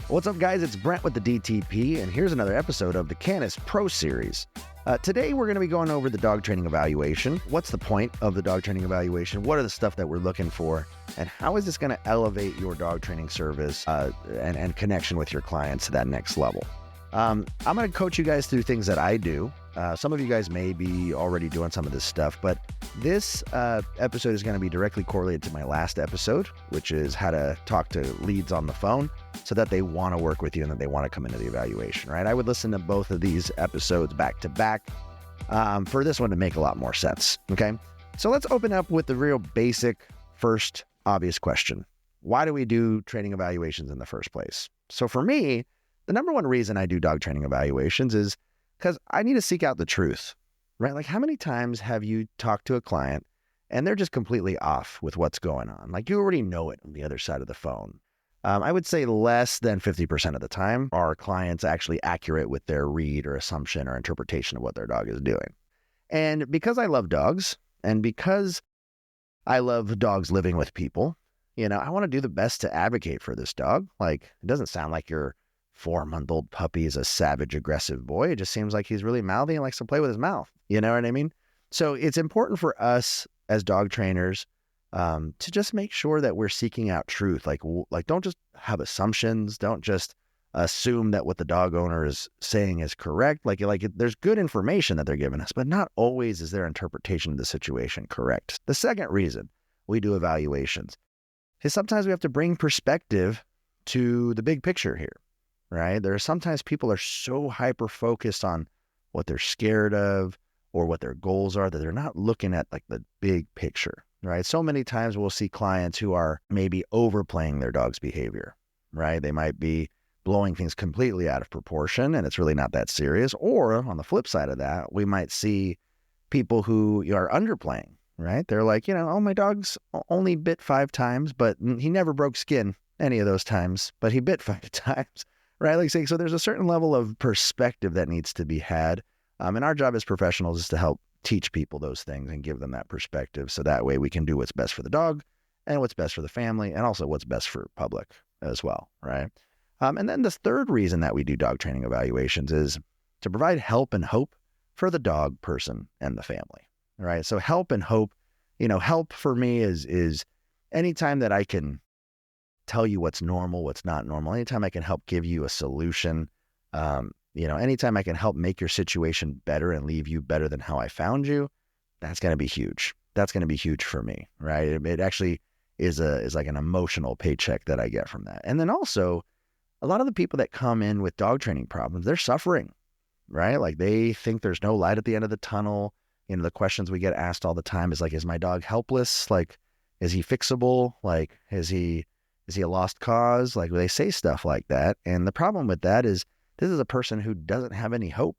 What's up, guys? It's Brent with the DTP, and here's another episode of the CANIS Pro Series. Today, we're going to be going over the dog training evaluation. What's the point of the dog training evaluation? What are the stuff that we're looking for? And how is this going to elevate your dog training service and connection with your clients to that next level? I'm going to coach you guys through things that I do. Some of you guys may be already doing some of this stuff, but this episode is going to be directly correlated to my last episode, which is how to talk to leads on the phone so that they want to work with you and that they want to come into the evaluation, right? I would listen to both of these episodes back to back for this one to make a lot more sense, okay? So let's open up with the real basic, first obvious question. Why do we do training evaluations in the first place? So for me, the number one reason I do dog training evaluations is because I need to seek out the truth, right? Like, how many times have you talked to a client and they're just completely off with what's going on? Like, you already know it on the other side of the phone. I would say less than 50% of the time are clients actually accurate with their read or assumption or interpretation of what their dog is doing. And because I love dogs and because I love dogs living with people, I want to do the best to advocate for this dog. Like, it doesn't sound like your 4-month-old puppy is a savage, aggressive boy. It just seems like he's really mouthy and likes to play with his mouth. You know what I mean? So it's important for us as dog trainers to just make sure that we're seeking out truth. Like don't just have assumptions. Don't just assume that what the dog owner is saying is correct. Like there's good information that they're giving us, but not always is their interpretation of the situation correct. The second reason we do evaluations is sometimes we have to bring perspective to the big picture here. Right? There are sometimes people are so hyper-focused on what they're scared of or what their goals are that they're not looking at like the big picture, right? So many times we'll see clients who are maybe overplaying their dog's behavior, right? They might be blowing things completely out of proportion and it's really not that serious. Or on the flip side of that, we might see people who are underplaying, right? They're like, oh, my dog's only bit 5 times, but he never broke skin any of those times, but he bit 5 times. Right? Like saying, so there's a certain level of perspective that needs to be had. And our job as professionals is to help teach people those things and give them that perspective. So that way we can do what's best for the dog and what's best for the family and also what's best for public as well. Right? And then the third reason that we do dog training evaluations is to provide help and hope for the dog, person, and the family. Right? So help and hope, help for me is anytime that I can tell you what's normal, what's not normal. Anytime I can help give you a solution, anytime I can help make your situation better and leave you better than how I found you, that's going to be huge. That's going to be huge for me, right? It actually is like an emotional paycheck that I get from that. And then also, a lot of the people that come in with dog training problems, they're suffering, right? Like they think there's no light at the end of the tunnel. The questions we get asked all the time is like, is my dog helpless? Like, is he fixable? Like, is he a lost cause? Like they say stuff like that. And the problem with that is this is a person who doesn't have any hope.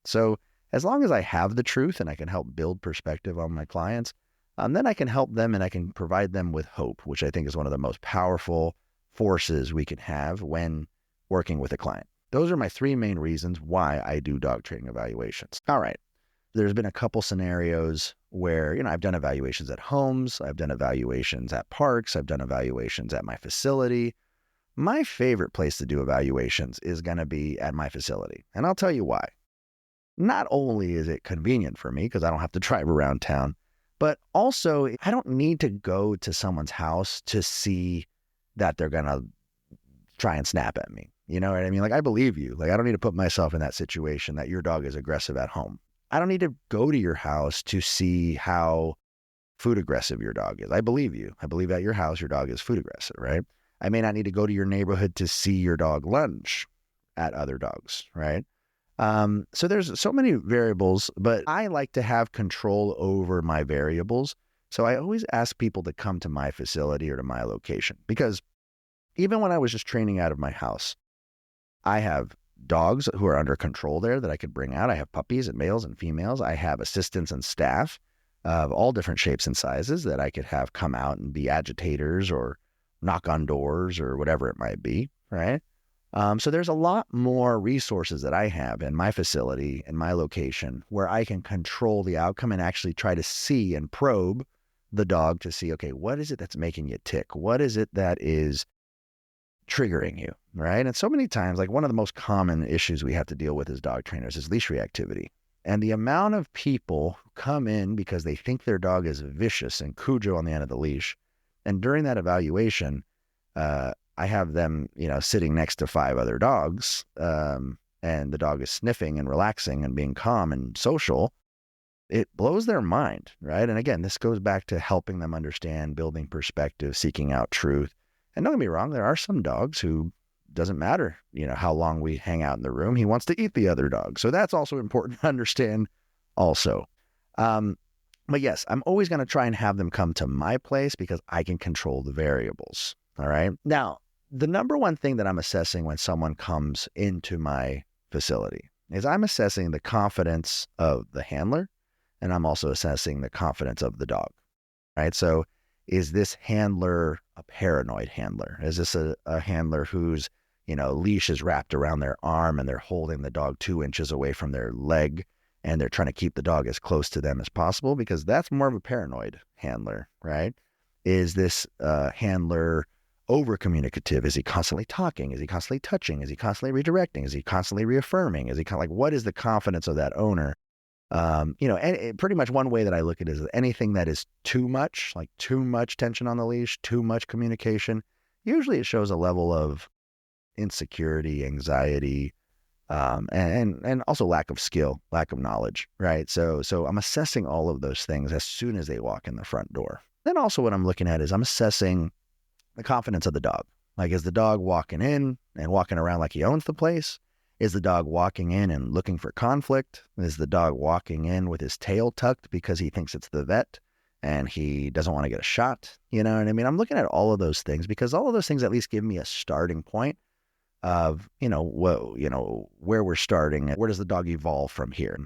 So as long as I have the truth and I can help build perspective on my clients, then I can help them and I can provide them with hope, which I think is one of the most powerful forces we can have when working with a client. Those are my 3 main reasons why I do dog training evaluations. All right. There's been a couple scenarios where, I've done evaluations at homes, I've done evaluations at parks, I've done evaluations at my facility. My favorite place to do evaluations is going to be at my facility. And I'll tell you why. Not only is it convenient for me because I don't have to drive around town, but also I don't need to go to someone's house to see that they're going to try and snap at me. You know what I mean? Like, I believe you. Like, I don't need to put myself in that situation that your dog is aggressive at home. I don't need to go to your house to see how food aggressive your dog is. I believe you. I believe at your house, your dog is food aggressive, right? I may not need to go to your neighborhood to see your dog lunge at other dogs, right? So there's so many variables, but I like to have control over my variables. So I always ask people to come to my facility or to my location because even when I was just training out of my house, I have dogs who are under control there that I could bring out. I have puppies and males and females. I have assistants and staff of all different shapes and sizes that I could have come out and be agitators or knock on doors or whatever it might be, right? So there's a lot more resources that I have in my facility, in my location, where I can control the outcome and actually try to see and probe the dog to see, okay, what is it that's making you tick? What is it that is triggering you, right? And so many times, like one of the most common issues we have to deal with as dog trainers is leash reactivity. And the amount of people who come in because they think their dog is vicious and Cujo on the end of the leash. And during that evaluation, I have them, sitting next to 5 other dogs, and the dog is sniffing and relaxing and being calm and social. It blows their mind, right? And again, this goes back to helping them understand, building perspective, seeking out truth. And don't get me wrong, there are some dogs who doesn't matter, how long we hang out in the room. He wants to eat the other dog. So that's also important to understand also. But yes, I'm always going to try and have them come to my place because I can control the variables. All right. Now, the number one thing that I'm assessing when someone comes into my facility is I'm assessing the confidence of the handler, and I'm also assessing the confidence of the dog. Right. So is this handler a paranoid handler? Is this a handler whose, leash is wrapped around their arm and they're holding the dog 2 inches away from their leg and they're trying to keep the dog as close to them as possible? Because that's more of a paranoid handler, right? Is this handler over communicative? Is he constantly talking? Is he constantly touching? Is he constantly redirecting? Is he constantly reaffirming? Is he kind of like, what is the confidence of that owner? And pretty much one way that I look at it is anything that is too much, like too much tension on the leash, too much communication, usually it shows a level of insecurity, anxiety, and also lack of skill, lack of knowledge, right? So I'm assessing all of those things as soon as they walk in the front door. Then also what I'm looking at is I'm assessing the confidence of the dog. Like, is the dog walking in and walking around like he owns the place? Is the dog walking in and looking for conflict? Is the dog walking in with his tail tucked because he thinks it's the vet and he doesn't want to get a shot? You know what I mean? I'm looking at all of those things because all of those things at least give me a starting point of, where we're starting. Where does the dog evolve from here?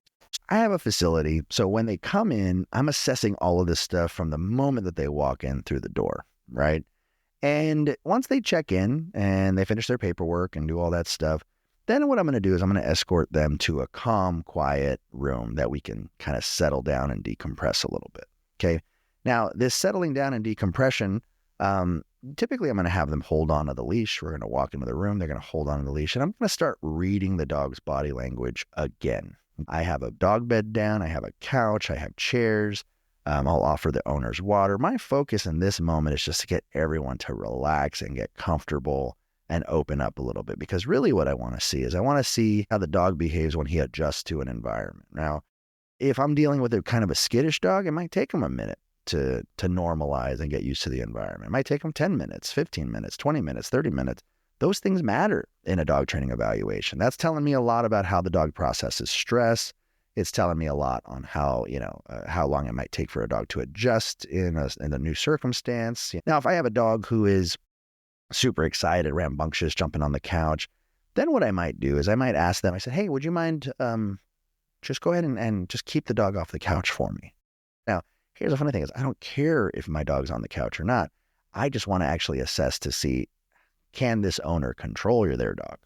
I have a facility, so when they come in, I'm assessing all of this stuff from the moment that they walk in through the door, right? And once they check in and they finish their paperwork and do all that stuff, then what I'm going to do is I'm going to escort them to a calm, quiet room that we can kind of settle down and decompress a little bit. Okay. Now, this settling down and decompression, typically I'm going to have them hold on to the leash. We're going to walk into the room. They're going to hold on to the leash, and I'm going to start reading the dog's body language again. I have a dog bed down. I have a couch. I have chairs. I'll offer the owners water. My focus in this moment is just to get everyone to relax and get comfortable and open up a little bit, because really what I want to see is I want to see how the dog behaves when he adjusts to an environment. Now, if I'm dealing with a kind of a skittish dog, it might take him a minute to normalize and get used to the environment. It might take him 10 minutes, 15 minutes, 20 minutes, 30 minutes. Those things matter in a dog training evaluation. That's telling me a lot about how the dog processes stress. It's telling me a lot on how, how long it might take for a dog to adjust in a new circumstance. Now, if I have a dog who is super excited, rambunctious, jumping on the couch, then what I might do is I might ask them, I said, hey, would you mind just go ahead and just keep the dog off the couch for me? Now, here's the funny thing is I don't care if my dog's on the couch or not. I just want to actually assess to see, can this owner control their dog?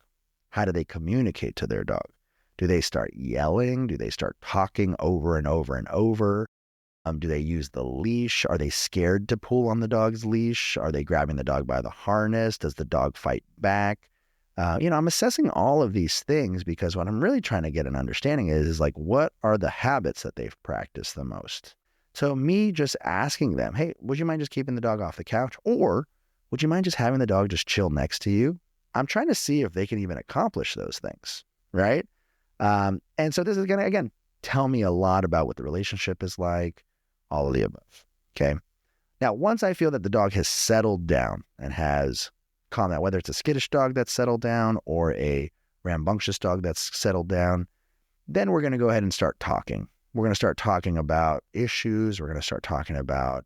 How do they communicate to their dog? Do they start yelling? Do they start talking over and over and over? Do they use the leash? Are they scared to pull on the dog's leash? Are they grabbing the dog by the harness? Does the dog fight back? I'm assessing all of these things because what I'm really trying to get an understanding is like, what are the habits that they've practiced the most? So me just asking them, hey, would you mind just keeping the dog off the couch? Or would you mind just having the dog just chill next to you? I'm trying to see if they can even accomplish those things, right? And so this is going to, again, tell me a lot about what the relationship is like, all of the above, okay? Now, once I feel that the dog has settled down and has calmed down, whether it's a skittish dog that's settled down or a rambunctious dog that's settled down, then we're going to go ahead and start talking. We're going to start talking about issues. We're going to start talking about,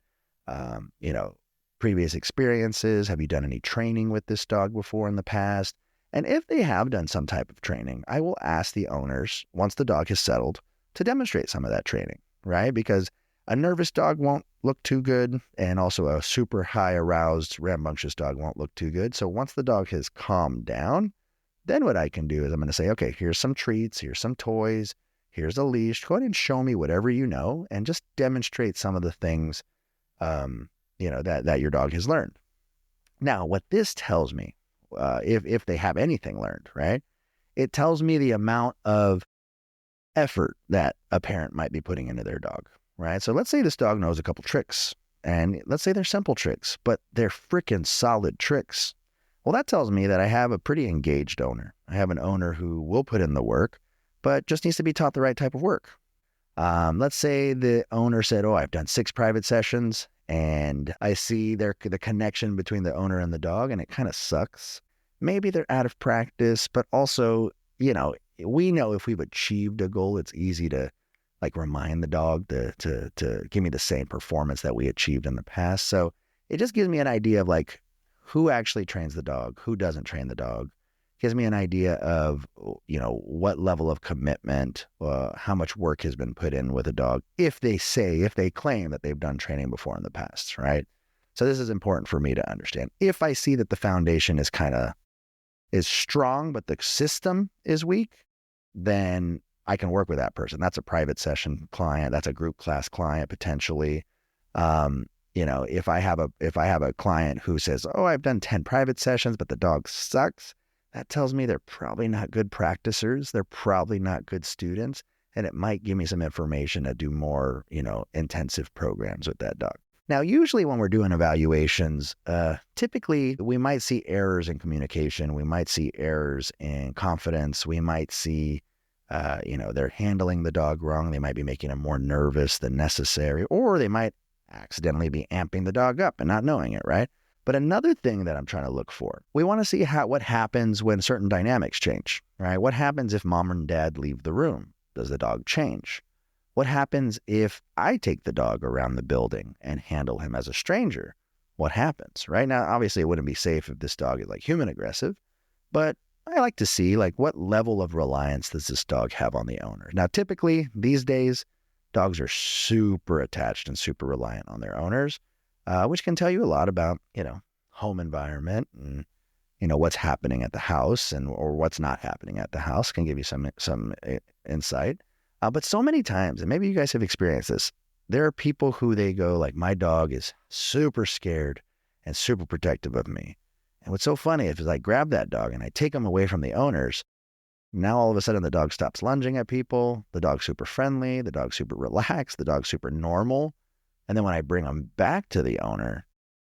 previous experiences. Have you done any training with this dog before in the past? And if they have done some type of training, I will ask the owners, once the dog has settled, to demonstrate some of that training, right? Because a nervous dog won't look too good, and also a super high aroused, rambunctious dog won't look too good. So once the dog has calmed down, Then what I can do is I'm going to say, okay, here's some treats, here's some toys, here's a leash. Go ahead and show me whatever you know and just demonstrate some of the things, that your dog has learned. Now, what this tells me, if they have anything learned, right? It tells me the amount of effort that a parent might be putting into their dog, right? So let's say this dog knows a couple tricks, and let's say they're simple tricks, but they're freaking solid tricks. Well, that tells me that I have a pretty engaged owner. I have an owner who will put in the work, but just needs to be taught the right type of work. Let's say the owner said, oh, I've done 6 private sessions and I see the connection between the owner and the dog, and it kind of sucks. Maybe they're out of practice, but also, we know if we've achieved a goal, it's easy to remind the dog to give me the same performance that we achieved in the past. So it just gives me an idea of who actually trains the dog, who doesn't train the dog. Gives me an idea of, what level of commitment, how much work has been put in with a dog, if they claim that they've done training before in the past, right? So this is important for me to understand. If I see that the foundation is strong, but the system is weak, then I can work with that person. That's a private session client. That's a group class client, potentially. If I have a client who says, oh, I've done 10 private sessions, but the dog sucks, that tells me they're probably not good practicers. They're probably not good students. And it might give me some information to do more, intensive programs with that dog. Now, usually when we're doing evaluations, typically we might see errors in communication. We might see errors in confidence. We might see, they're handling the dog wrong. They might be making him more nervous than necessary, or they might accidentally be amping the dog up and not knowing it, right? But another thing that I'm trying to look for, we want to see what happens when certain dynamics change, right? What happens if mom and dad leave the room? Does the dog change? What happens if I take the dog around the building and handle him as a stranger? What happens, right? Now, obviously, it wouldn't be safe if this dog is human aggressive, but I like to see what level of reliance does this dog have on the owner? Now, typically these days, dogs are super attached and super reliant on their owners, which can tell you a lot about, home environment and, what's happening at the house or what's not happening at the house. Can give you some insight. But so many times, and maybe you guys have experienced this, there are people who they go my dog is super scared and super protective of me. And what's so funny is I grab that dog and I take him away from the owners. Now, all of a sudden, the dog stops lunging at people. The dog's super friendly. The dog's super relaxed. The dog's super normal. And then when I bring him back to the owner,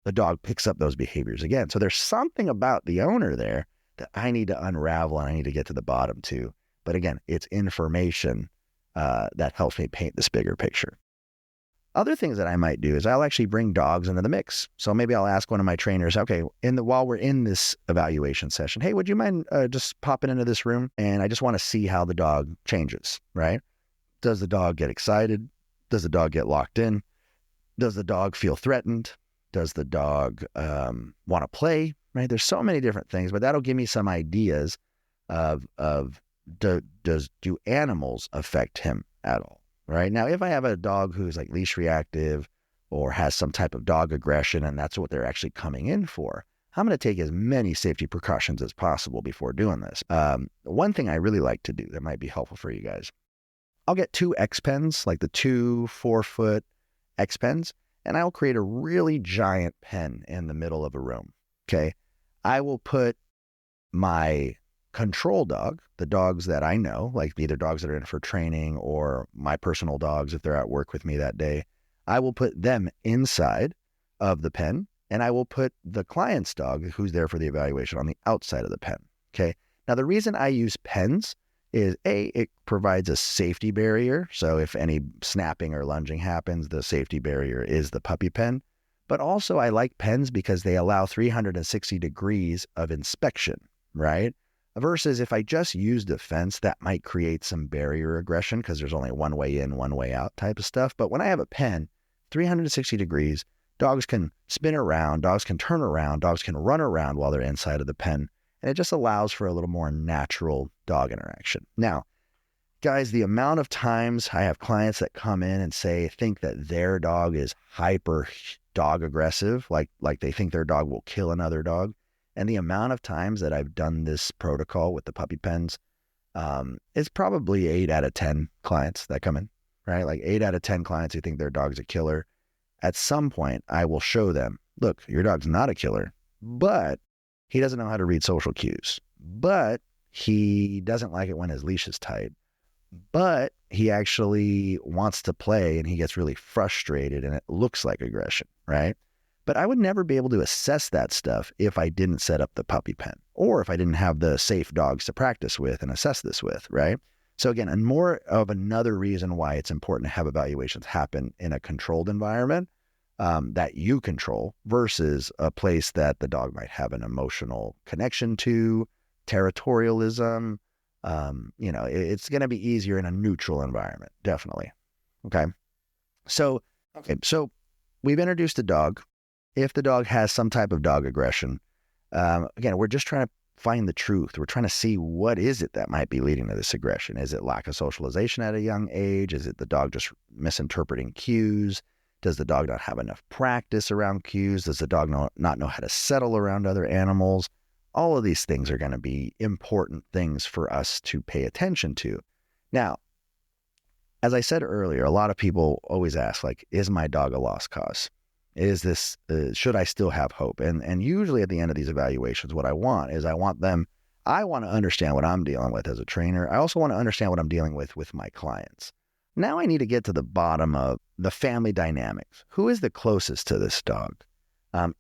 the dog picks up those behaviors again. So there's something about the owner there that I need to unravel and I need to get to the bottom to. But again, it's information that helps me paint this bigger picture. Other things that I might do is I'll actually bring dogs into the mix. So maybe I'll ask one of my trainers, okay, while we're in this evaluation session, hey, would you mind just popping into this room? And I just want to see how the dog changes, right? Does the dog get excited? Does the dog get locked in? Does the dog feel threatened? Does the dog want to play, right? There's so many different things, but that'll give me some ideas of do animals affect him at all? Right now, if I have a dog who's leash reactive or has some type of dog aggression, and that's what they're actually coming in for, I'm going to take as many safety precautions as possible before doing this. One thing I really like to do that might be helpful for you guys, I'll get 2 X pens, the 2 4-foot X pens, and I'll create a really giant pen in the middle of a room. Okay. I will put my control dog, the dogs that I know, either dogs that are in for training or my personal dogs, if they're at work with me that day, I will put them inside of the pen, and I will put the client's dog, who's there for the evaluation, on the outside of the pen. Okay. Now, the reason I use pens is it provides a safety barrier. So if any snapping or lunging happens, the safety barrier is the puppy pen. But also I like pens because they allow 360 degrees of inspection, right? Versus if I just used a fence, that might create some barrier aggression because there's only one way in, one way out type of stuff. But when I have a pen, 360 degrees, dogs can spin around, dogs can turn around, dogs can run around while they're inside of the pen. And it just allows for a little more natural dog interaction. Now, guys, the amount of times I have clients that come in and think that their dog is hyper dog aggressive, like they think their dog will kill another dog. And the amount of times that I've done this protocol with the puppy pens, it's probably 8 out of 10 clients that come in, right? Like 8 out of 10 clients who think their dog's a killer. At some point, I will show them, look, your dog's not a killer, but he doesn't know how to read social cues, but he doesn't like it when his leash is tight, but he actually wants to play and he gets really frustrated and it looks like aggression, right? But I would never be able to assess that stuff if I didn't set up the puppy pen or if I didn't have the safe dogs to practice with and assess this with, right? So again, and more of another reason why it's important to have evaluations happen in a controlled environment that you control versus a place that the dog might have an emotional connection to, territorialism. It's going to be easier in a neutral environment, definitely. Okay. So we've introduced a dog. If the dog has some type of dog aggression, again, we're just trying to find the truth. We're trying to see what is it that might be leading to this aggression. Is it lack of socialization at a young age? Is it the dog just misinterpreting cues? Does the dog not have enough practice around cues? Does the dog not know how to settle around other animals? All of these things are going to be important things for us to pay attention to. Now, as I said earlier, a lot of people always ask, like, is my dog a lost cause? Is this, should I still have hope? And usually at the end of these evaluations, what I want to understand what I'm dealing with as a trainer. I also want to understand what I'm dealing with my clients. Now I need to get to the bottom of the family dynamics. Who is the closest to this dog?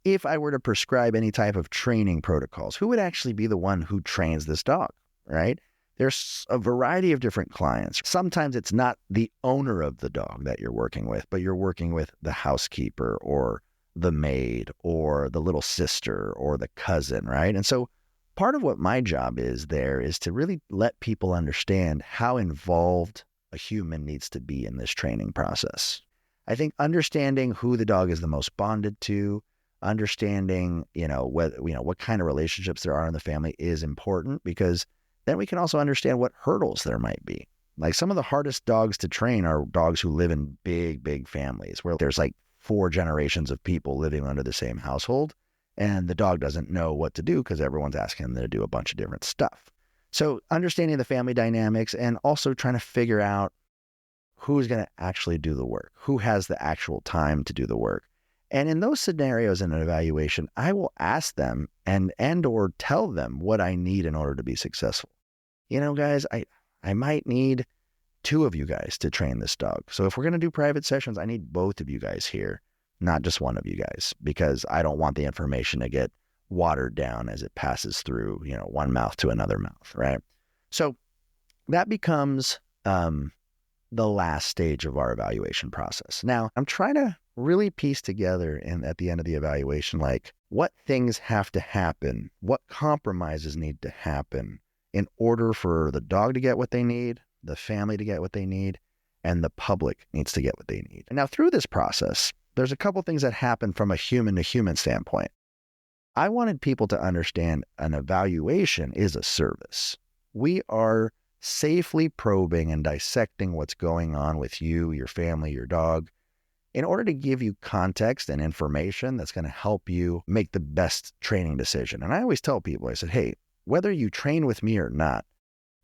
If I were to prescribe any type of training protocols, who would actually be the one who trains this dog, right? There's a variety of different clients. Sometimes it's not the owner of the dog that you're working with, but you're working with the housekeeper or the maid or the little sister or the cousin, right? And so part of what my job is there is to really let people understand how involved a human needs to be in this training process. I think understanding who the dog is the most bonded to, understanding, what kind of relationships there are in the family is important, because then we can also understand what hurdles there might be. Like some of the hardest dogs to train are dogs who live in big, big families where there's like 4 generations of people living under the same household, and the dog doesn't know what to do because everyone's asking them to do a bunch of different stuff. So understanding the family dynamics and also trying to figure out who's going to actually do the work, who has the actual time to do the work. And in those scenarios in an evaluation, I will ask them and or tell them what I need in order to be successful. Guys, I might need 2 of you guys to train this dog. So if we're going to do private sessions, I need both of you guys here, not just one of you guys, because I don't want the information to get watered down as it passes through, one mouth to another mouth, right? So that becomes the last stage of our evaluation process. Now, I'm trying to really piece together at the end of the evaluation, like what things have to happen, what compromises need to happen in order for the dog to get what they need, the family to get what they need, and the public needs to get what they need. And now through this process, there's a couple things that happen from a human to human standpoint. I wanted people to understand an evaluation is a service. We are safely probing and dissecting what's going on with you, your family, your dog, in order to give you context and information that's going to help you make the best training decision. And I always tell people, I said, hey, whether you train with me or not,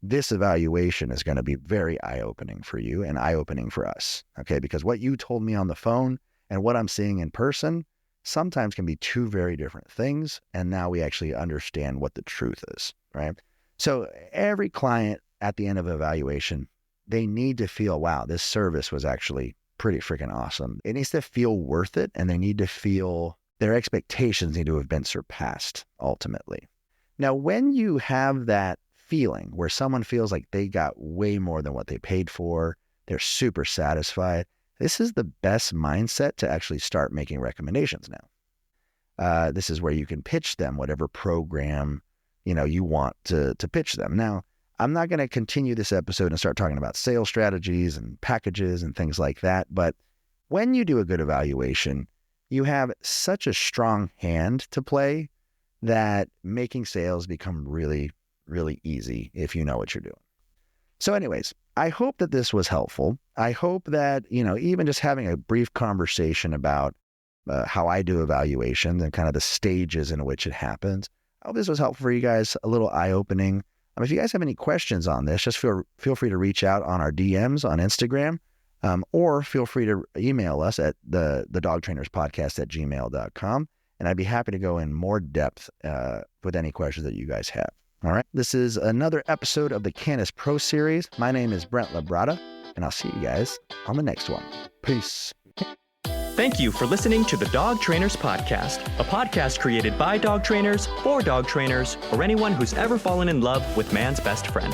this evaluation is going to be very eye-opening for you and eye-opening for us, okay? Because what you told me on the phone and what I'm seeing in person sometimes can be 2 very different things. And now we actually understand what the truth is, right? So every client at the end of evaluation, they need to feel, wow, this service was actually pretty freaking awesome. It needs to feel worth it, and they need to feel their expectations need to have been surpassed ultimately. Now, when you have that feeling where someone feels like they got way more than what they paid for, they're super satisfied, this is the best mindset to actually start making recommendations now. This is where you can pitch them whatever program, you want to pitch them. Now, I'm not going to continue this episode and start talking about sales strategies and packages and things like that. But when you do a good evaluation, you have such a strong hand to play that making sales become really, really easy if you know what you're doing. So anyways, I hope that this was helpful. I hope that, even just having a brief conversation about how I do evaluations and kind of the stages in which it happens, I hope this was helpful for you guys, a little eye-opening. If you guys have any questions on this, just feel free to reach out on our DMs on Instagram, or feel free to email us at the dogtrainerspodcast@gmail.com, and I'd be happy to go in more depth with any questions that you guys have. All right, this is another episode of the CANIS Pro Series. My name is Brent LaBrada, and I'll see you guys on the next one. Peace. Thank you for listening to the Dog Trainers Podcast, a podcast created by dog trainers, for dog trainers, or anyone who's ever fallen in love with man's best friend.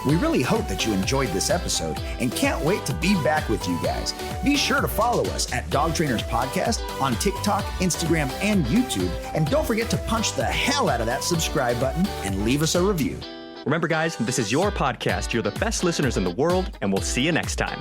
We really hope that you enjoyed this episode and can't wait to be back with you guys. Be sure to follow us at Dog Trainers Podcast on TikTok, Instagram, and YouTube. And don't forget to punch the hell out of that subscribe button and leave us a review. Remember, guys, this is your podcast. You're the best listeners in the world, and we'll see you next time.